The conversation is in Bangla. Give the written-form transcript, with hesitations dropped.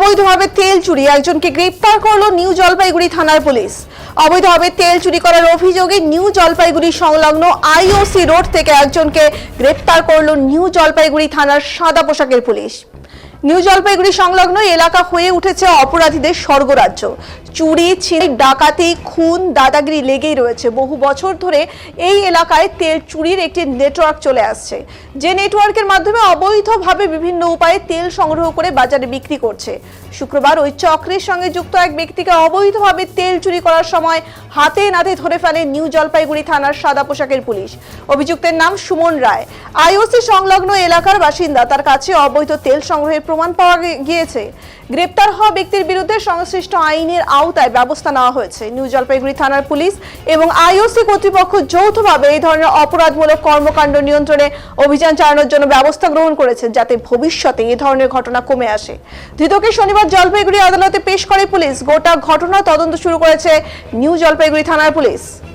অবৈধভাবে তেল চুরি একজনকে গ্রেপ্তার করলো নিউ জলপাইগুড়ি থানার পুলিশ। অবৈধভাবে তেল চুরি করার অভিযোগে নিউ জলপাইগুড়ি সংলগ্ন আইওসি রোড থেকে একজনকে গ্রেপ্তার করলো নিউ জলপাইগুড়ি থানার সাদা পোশাকের পুলিশ। নিউ জলপাইগুড়ি সংলগ্ন এলাকা হয়ে উঠেছে অপরাধীদের স্বর্গরাজ্য। চুরি, ছিনতাই, ডাকাতি, খুন, দাদাগিরি লেগেই রয়েছে। বহু বছর ধরে এই এলাকায় তেল চুরির একটি নেটওয়ার্ক চলে আসছে, যে নেটওয়ার্কের মাধ্যমে অবৈধভাবে বিভিন্ন উপায়ে তেল সংগ্রহ করে বাজারে বিক্রি করছে। শুক্রবার ওই চক্রের সঙ্গে যুক্ত এক ব্যক্তিকে অবৈধভাবে তেল চুরি করার সময় হাতে নাতে ধরে ফেলে নিউ জলপাইগুড়ি থানার সাদা পোশাকের পুলিশ। অভিযুক্তের নাম সুমন রায়, আইওসি সংলগ্ন এলাকার বাসিন্দা। তার কাছে অবৈধ তেল সংগ্রহের প্রমাণ পাওয়া গিয়েছে। গ্রেপ্তার হওয়া ব্যক্তির বিরুদ্ধে সংশ্লিষ্ট আইনের আওতায় ব্যবস্থা নেওয়া হয়েছে। নিউ জলপাইগুড়ি থানার পুলিশ এবং আইওসি কর্তৃপক্ষ যৌথভাবে এই ধরনের অপরাধমূলক কর্মকাণ্ড নিয়ন্ত্রণে অভিযান চালানোর জন্য ব্যবস্থা গ্রহণ করেছে, যাতে ভবিষ্যতে এই ধরনের ঘটনা কমে আসে। ধৃতকে শনিবার জলপাইগুড়ি আদালতে পেশ করে পুলিশ। গোটা ঘটনা তদন্ত শুরু করেছে নিউ জলপাইগুড়ি থানার পুলিশ।